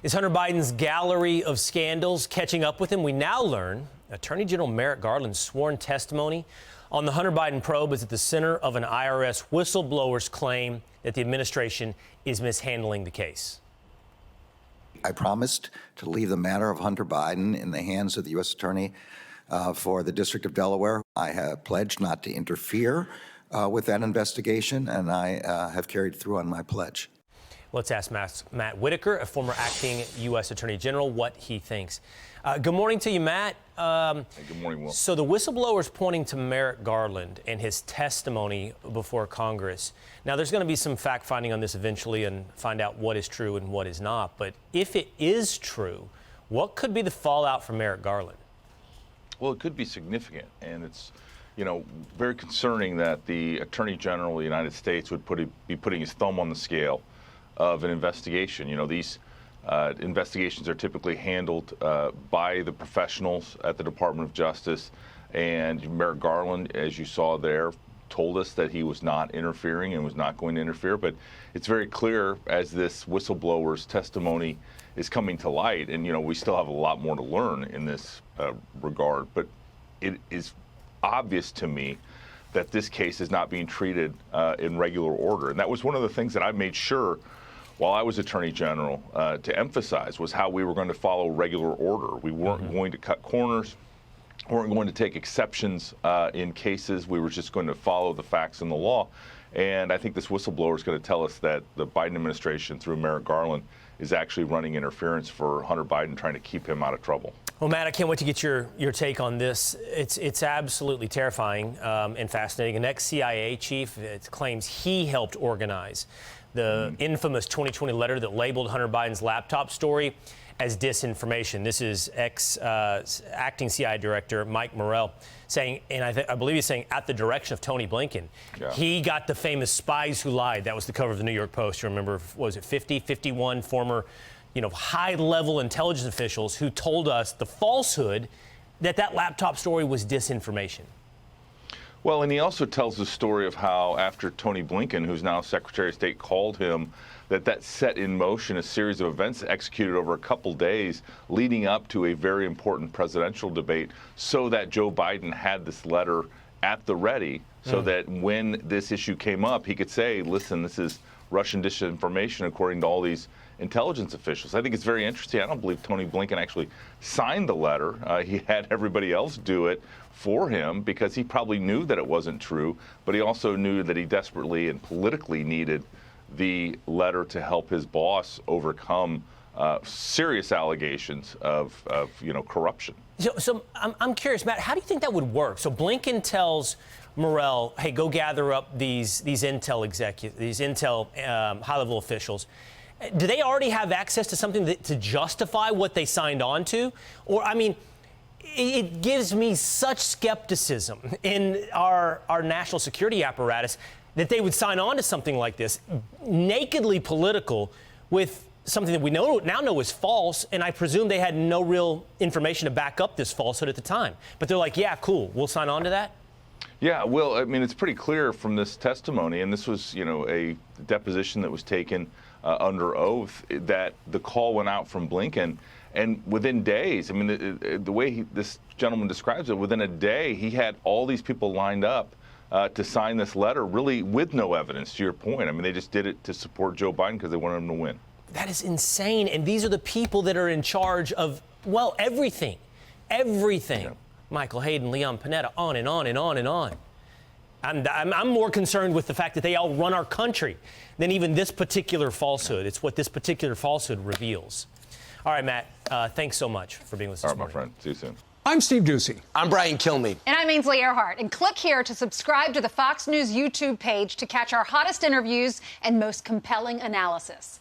Is Hunter Biden's gallery of scandals catching up with him? We now learn Attorney General Merrick Garland's sworn testimony on the Hunter Biden probe is at the center of an IRS whistleblower's claim that the administration is mishandling the case. I promised to leave the matter of Hunter Biden in the hands of the U.S. Attorney for the District of Delaware. I have pledged not to interfere with that investigation, and I have carried through on my pledge. Let's ask Matt Whitaker, a former acting U.S. Attorney General, what he thinks. Good morning to you, Matt. Hey, good morning, Will. So the whistleblower's pointing to Merrick Garland and his testimony before Congress. Now, there's going to be some fact-finding on this eventually and find out what is true and what is not. But if it is true, what could be the fallout for Merrick Garland? Well, it could be significant, and it's, very concerning that the Attorney General of the United States would be putting his thumb on the scale of an investigation. These investigations are typically handled by the professionals at the Department of Justice, and Merrick Garland, as you saw there, told us that he was not interfering and was not going to interfere. But it's very clear as this whistleblower's testimony is coming to light, and we still have a lot more to learn in this regard, but it is obvious to me that this case is not being treated in regular order. And that was one of the things that I made sure while I was Attorney General to emphasize was how we were going to follow regular order. We weren't going to cut corners, weren't going to take exceptions in cases. We were just going to follow the facts and the law. And I think this whistleblower is going to tell us that the Biden administration, through Merrick Garland, is actually running interference for Hunter Biden, trying to keep him out of trouble. Well, Matt, I can't wait to get your take on this. It's absolutely terrifying and fascinating. An ex-CIA chief claims he helped organize the infamous 2020 letter that labeled Hunter Biden's laptop story as disinformation. This is acting CIA Director Mike Morrell saying, and I believe he's saying at the direction of Tony Blinken, he got the famous spies who lied. That was the cover of the New York Post. You remember, was it 51 former, high-level intelligence officials who told us the falsehood that laptop story was disinformation. Well, and he also tells the story of how after Tony Blinken, who's now Secretary of State, called him, that set in motion a series of events executed over a couple days leading up to a very important presidential debate so that Joe Biden had this letter at the ready so that when this issue came up, he could say, listen, this is Russian disinformation according to all these intelligence officials. I think it's very interesting. I don't believe Tony Blinken actually signed the letter. He had everybody else do it for him because he probably knew that it wasn't true, but he also knew that he desperately and politically needed the letter to help his boss overcome serious allegations of corruption. So I'm curious, Matt, how do you think that would work? So Blinken tells Morrell, hey, go gather up these intel executives, these intel high-level officials. Do they already have access to something to justify what they signed on to? Or, it gives me such skepticism in our national security apparatus that they would sign on to something like this, nakedly political, with something that we now know is false, and I presume they had no real information to back up this falsehood at the time. But they're like, yeah, cool, we'll sign on to that? Yeah, well, it's pretty clear from this testimony, and this was, a deposition that was taken under oath, that the call went out from Blinken, and within days, the way this gentleman describes it, within a day, he had all these people lined up to sign this letter, really with no evidence, to your point. They just did it to support Joe Biden because they wanted him to win. That is insane. And these are the people that are in charge of, well, everything. Everything. Yeah. Michael Hayden, Leon Panetta, on and on and on and on. I'm more concerned with the fact that they all run our country than even this particular falsehood. It's what this particular falsehood reveals. All right, Matt, thanks so much for being with us this morning. All right, my friend. See you soon. I'm Steve Ducey. I'm Brian Kilmeade. And I'm Ainsley Earhart. And click here to subscribe to the Fox News YouTube page to catch our hottest interviews and most compelling analysis.